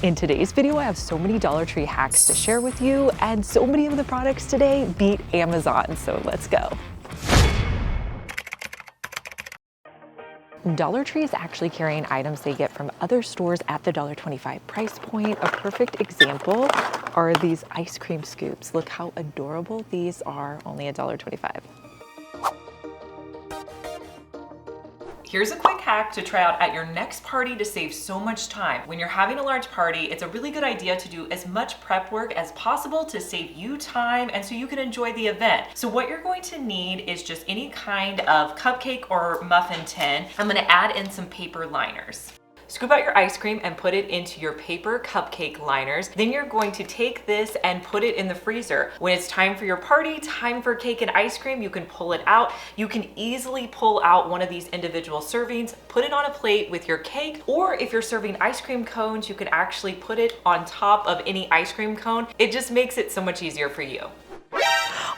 In today's video, I have so many Dollar Tree hacks to share with you, and so many of the products today beat Amazon, so let's go. Dollar Tree is actually carrying items they get from other stores at the $1.25 price point. A perfect example are these ice cream scoops. Look how adorable these are, only $1.25. Here's a quick hack to try out at your next party to save so much time. When you're having a large party, it's a really good idea to do as much prep work as possible to save you time and so you can enjoy the event. So what you're going to need is just any kind of cupcake or muffin tin. I'm gonna add in some paper liners. Scoop out your ice cream and put it into your paper cupcake liners. Then you're going to take this and put it in the freezer. When it's time for your party, time for cake and ice cream, you can pull it out. You can easily pull out one of these individual servings, put it on a plate with your cake, or if you're serving ice cream cones, you can actually put it on top of any ice cream cone. It just makes it so much easier for you.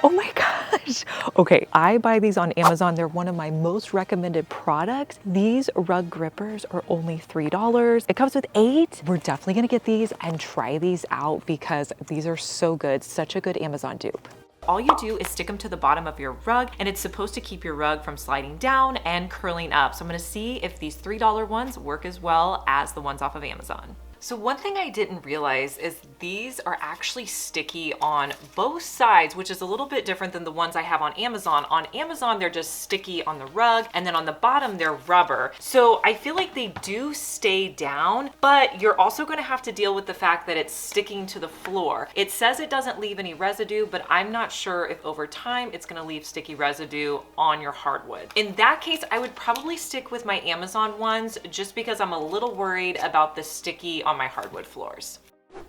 Oh my gosh. Okay, I buy these on Amazon. They're one of my most recommended products. These rug grippers are only $3. It comes with 8. We're definitely gonna get these and try these out because these are so good. Such a good Amazon dupe. All you do is stick them to the bottom of your rug, and it's supposed to keep your rug from sliding down and curling up. So I'm gonna see if these $3 ones work as well as the ones off of Amazon. So one thing I didn't realize is these are actually sticky on both sides, which is a little bit different than the ones I have on Amazon. On Amazon, they're just sticky on the rug, and then on the bottom, they're rubber. So I feel like they do stay down, but you're also gonna have to deal with the fact that it's sticking to the floor. It says it doesn't leave any residue, but I'm not sure if over time it's gonna leave sticky residue on your hardwood. In that case, I would probably stick with my Amazon ones just because I'm a little worried about the sticky on my hardwood floors.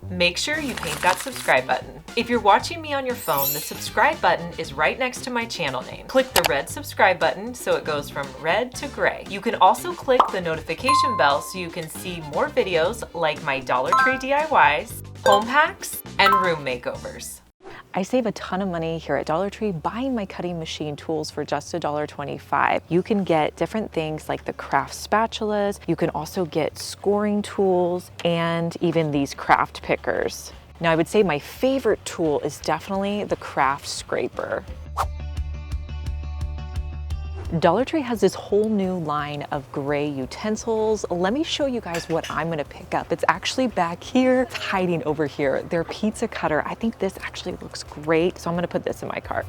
Make sure you paint that subscribe button. If you're watching me on your phone, the subscribe button is right next to my channel name. Click the red subscribe button so it goes from red to gray. You can also click the notification bell so you can see more videos like my Dollar Tree DIYs, home hacks, and room makeovers. I save a ton of money here at Dollar Tree buying my cutting machine tools for just $1.25. You can get different things like the craft spatulas. You can also get scoring tools and even these craft pickers. Now I would say my favorite tool is definitely the craft scraper. Dollar Tree has this whole new line of gray utensils. Let me show you guys what I'm gonna pick up. It's actually back here, it's hiding over here. Their pizza cutter. I think this actually looks great, so I'm gonna put this in my cart.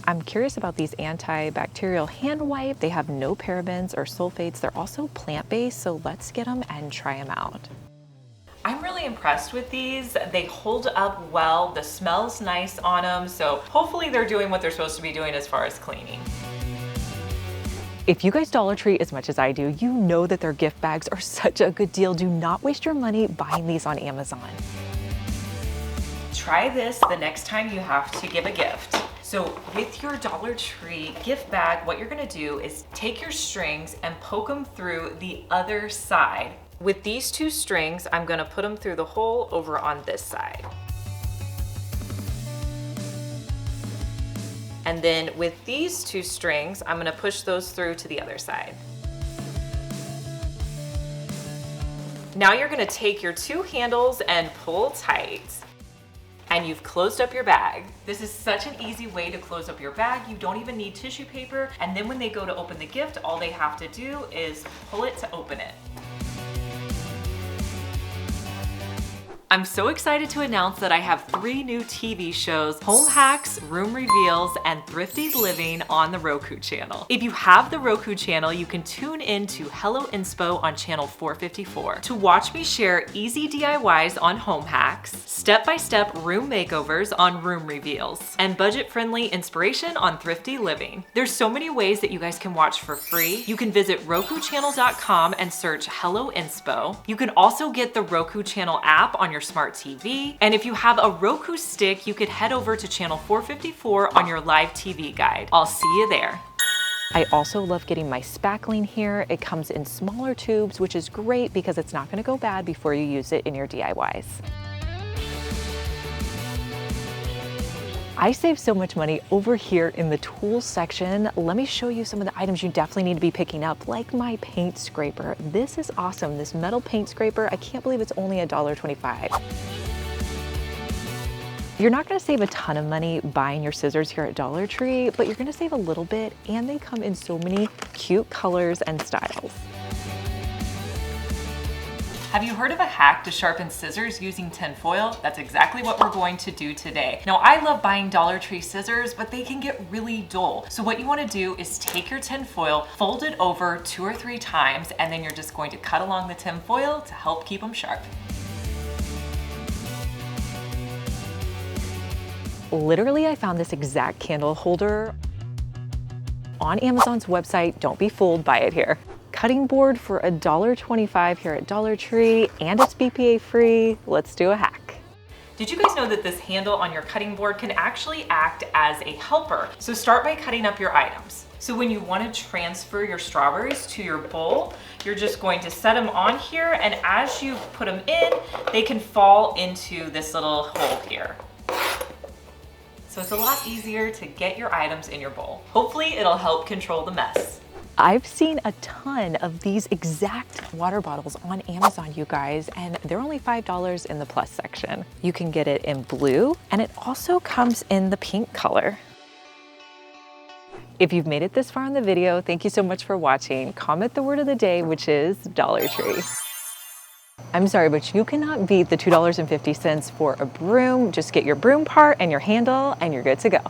I'm curious about these antibacterial hand wipe. They have no parabens or sulfates. They're also plant-based, so let's get them and try them out. I'm really impressed with these. They hold up well. The smell's nice on them. So hopefully they're doing what they're supposed to be doing as far as cleaning. If you guys Dollar Tree as much as I do, you know that their gift bags are such a good deal. Do not waste your money buying these on Amazon. Try this the next time you have to give a gift. So with your Dollar Tree gift bag, what you're gonna do is take your strings and poke them through the other side. With these 2 strings, I'm gonna put them through the hole over on this side. And then with these 2 strings, I'm gonna push those through to the other side. Now you're gonna take your 2 handles and pull tight. And you've closed up your bag. This is such an easy way to close up your bag. You don't even need tissue paper. And then when they go to open the gift, all they have to do is pull it to open it. I'm so excited to announce that I have 3 new TV shows, Home Hacks, Room Reveals, and Thrifty Living on the Roku channel. If you have the Roku channel, you can tune in to Hello Inspo on channel 454 to watch me share easy DIYs on home hacks, step-by-step room makeovers on Room Reveals, and budget-friendly inspiration on Thrifty Living. There's so many ways that you guys can watch for free. You can visit RokuChannel.com and search Hello Inspo. You can also get the Roku channel app on your smart TV. And if you have a Roku stick, you could head over to channel 454 on your live TV guide. I'll see you there. I also love getting my spackling here. It comes in smaller tubes, which is great because it's not gonna go bad before you use it in your DIYs. I save so much money over here in the tools section. Let me show you some of the items you definitely need to be picking up, like my paint scraper. This is awesome, this metal paint scraper. I can't believe it's only $1.25. You're not gonna save a ton of money buying your scissors here at Dollar Tree, but you're gonna save a little bit, and they come in so many cute colors and styles. Have you heard of a hack to sharpen scissors using tinfoil? That's exactly what we're going to do today. Now, I love buying Dollar Tree scissors, but they can get really dull. So what you want to do is take your tinfoil, fold it over 2 or 3 times, and then you're just going to cut along the tinfoil to help keep them sharp. Literally, I found this exact candle holder on Amazon's website. Don't be fooled by it here. Cutting board for $1.25 here at Dollar Tree, and it's BPA free. Let's do a hack. Did you guys know that this handle on your cutting board can actually act as a helper? So start by cutting up your items. So when you want to transfer your strawberries to your bowl, you're just going to set them on here, and as you put them in, they can fall into this little hole here. So it's a lot easier to get your items in your bowl. Hopefully it'll help control the mess. I've seen a ton of these exact water bottles on Amazon, you guys, and they're only $5 in the plus section. You can get it in blue, and it also comes in the pink color. If you've made it this far in the video, thank you so much for watching. Comment the word of the day, which is Dollar Tree. I'm sorry, but you cannot beat the $2.50 for a broom. Just get your broom part and your handle, and you're good to go.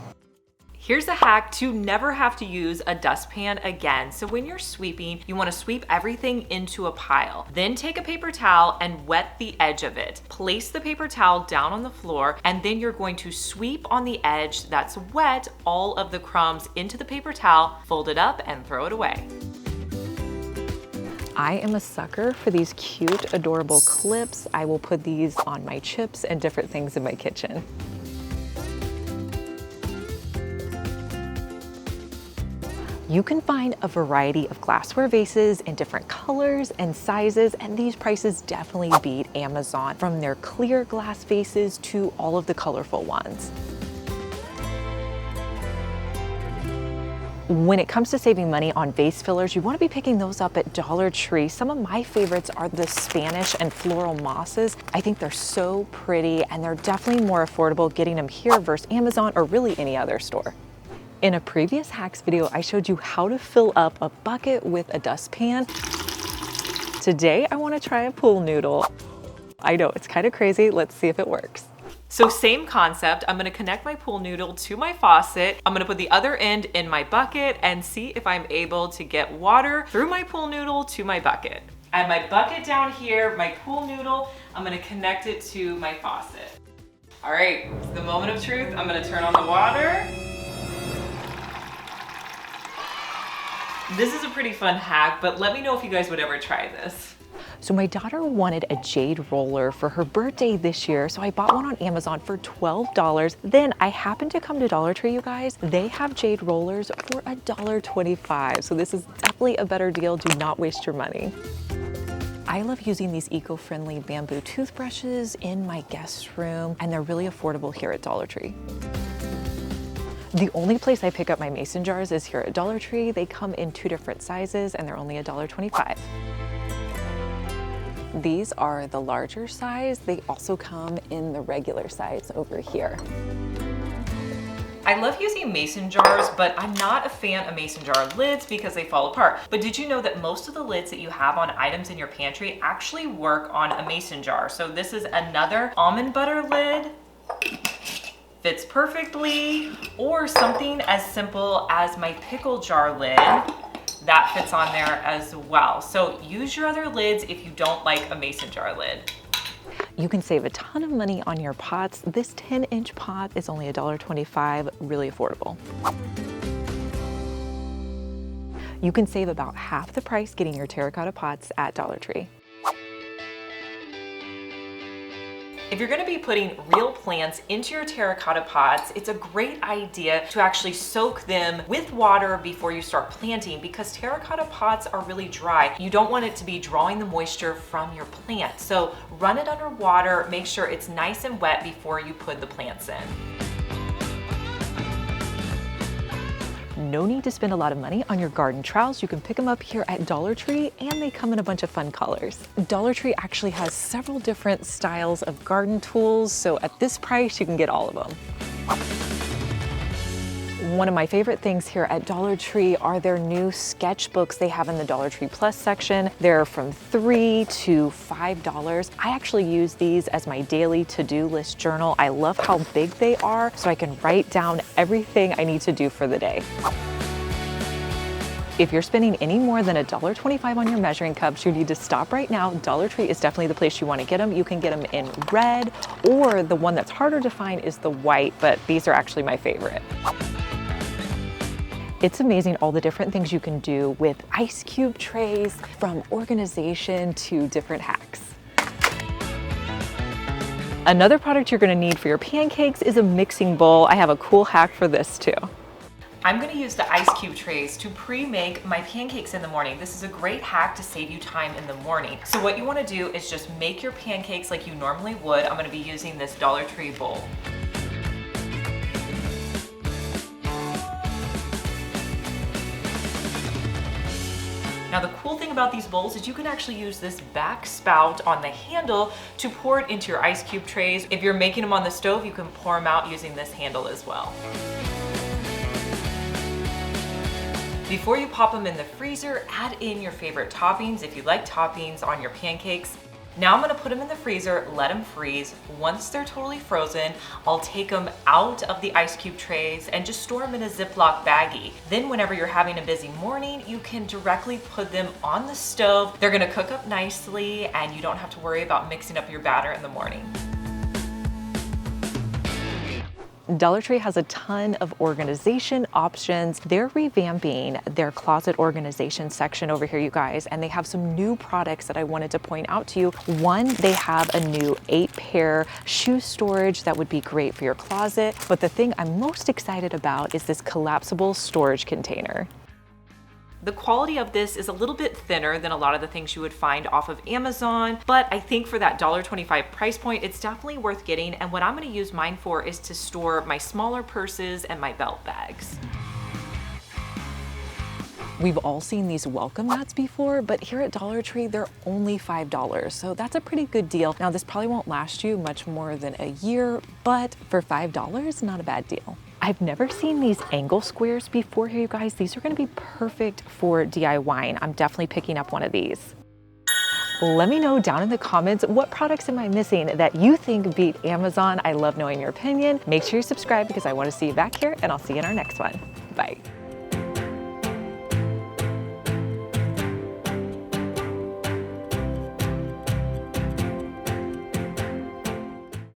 Here's a hack to never have to use a dustpan again. So when you're sweeping, you want to sweep everything into a pile. Then take a paper towel and wet the edge of it. Place the paper towel down on the floor, and then you're going to sweep on the edge that's wet all of the crumbs into the paper towel, fold it up, and throw it away. I am a sucker for these cute, adorable clips. I will put these on my chips and different things in my kitchen. You can find a variety of glassware vases in different colors and sizes, and these prices definitely beat Amazon, from their clear glass vases to all of the colorful ones. When it comes to saving money on vase fillers, you want to be picking those up at Dollar Tree. Some of my favorites are the Spanish and floral mosses. I think they're so pretty, and they're definitely more affordable getting them here versus Amazon or really any other store. In a previous hacks video, I showed you how to fill up a bucket with a dustpan. Today, I want to try a pool noodle. I know, it's kind of crazy. Let's see if it works. So same concept, I'm gonna connect my pool noodle to my faucet. I'm gonna put the other end in my bucket and see if I'm able to get water through my pool noodle to my bucket. I have my bucket down here, my pool noodle, I'm gonna connect it to my faucet. All right, it's the moment of truth. I'm gonna turn on the water. This is a pretty fun hack, but let me know if you guys would ever try this. So my daughter wanted a jade roller for her birthday this year, so I bought one on Amazon for $12. Then I happened to come to Dollar Tree, you guys. They have jade rollers for $1.25. So this is definitely a better deal. Do not waste your money. I love using these eco-friendly bamboo toothbrushes in my guest room, and they're really affordable here at Dollar Tree. The only place I pick up my mason jars is here at Dollar Tree. They come in 2 different sizes, and they're only $1.25. These are the larger size. They also come in the regular size over here. I love using mason jars, but I'm not a fan of mason jar lids because they fall apart. But did you know that most of the lids that you have on items in your pantry actually work on a mason jar? So this is another almond butter lid. Fits perfectly, or something as simple as my pickle jar lid that fits on there as well. So use your other lids if you don't like a mason jar lid. You can save a ton of money on your pots. This 10-inch pot is only $1.25, really affordable. You can save about half the price getting your terracotta pots at Dollar Tree. If you're gonna be putting real plants into your terracotta pots, it's a great idea to actually soak them with water before you start planting, because terracotta pots are really dry. You don't want it to be drawing the moisture from your plant. So run it under water, make sure it's nice and wet before you put the plants in. no need to spend a lot of money on your garden trowels. You can pick them up here at Dollar Tree, and they come in a bunch of fun colors. Dollar Tree actually has several different styles of garden tools, so at this price, you can get all of them. One of my favorite things here at Dollar Tree are their new sketchbooks they have in the Dollar Tree Plus section. They're from $3 to $5. I actually use these as my daily to-do list journal. I love how big they are, so I can write down everything I need to do for the day. If you're spending any more than $1.25 on your measuring cups, you need to stop right now. Dollar Tree is definitely the place you want to get them. You can get them in red, or the one that's harder to find is the white, but these are actually my favorite. It's amazing all the different things you can do with ice cube trays, from organization to different hacks. Another product you're gonna need for your pancakes is a mixing bowl. I have a cool hack for this too. I'm gonna use the ice cube trays to pre-make my pancakes in the morning. This is a great hack to save you time in the morning. So what you wanna do is just make your pancakes like you normally would. I'm gonna be using this Dollar Tree bowl. Now the cool thing about these bowls is you can actually use this back spout on the handle to pour it into your ice cube trays. If you're making them on the stove, you can pour them out using this handle as well. Before you pop them in the freezer, add in your favorite toppings if you like toppings on your pancakes. Now I'm gonna put them in the freezer, let them freeze. Once they're totally frozen, I'll take them out of the ice cube trays and just store them in a Ziploc baggie. Then whenever you're having a busy morning, you can directly put them on the stove. They're gonna cook up nicely and you don't have to worry about mixing up your batter in the morning. Dollar Tree has a ton of organization options. They're revamping their closet organization section over here, you guys, and they have some new products that I wanted to point out to you. One, they have a new 8-pair shoe storage that would be great for your closet. But the thing I'm most excited about is this collapsible storage container. The quality of this is a little bit thinner than a lot of the things you would find off of Amazon, but I think for that $1.25 price point, it's definitely worth getting. And what I'm gonna use mine for is to store my smaller purses and my belt bags. We've all seen these welcome mats before, but here at Dollar Tree, they're only $5. So that's a pretty good deal. Now, this probably won't last you much more than a year, but for $5, not a bad deal. I've never seen these angle squares before here, you guys. These are gonna be perfect for DIYing. I'm definitely picking up one of these. Let me know down in the comments, what products am I missing that you think beat Amazon? I love knowing your opinion. Make sure you subscribe because I wanna see you back here, and I'll see you in our next one. Bye.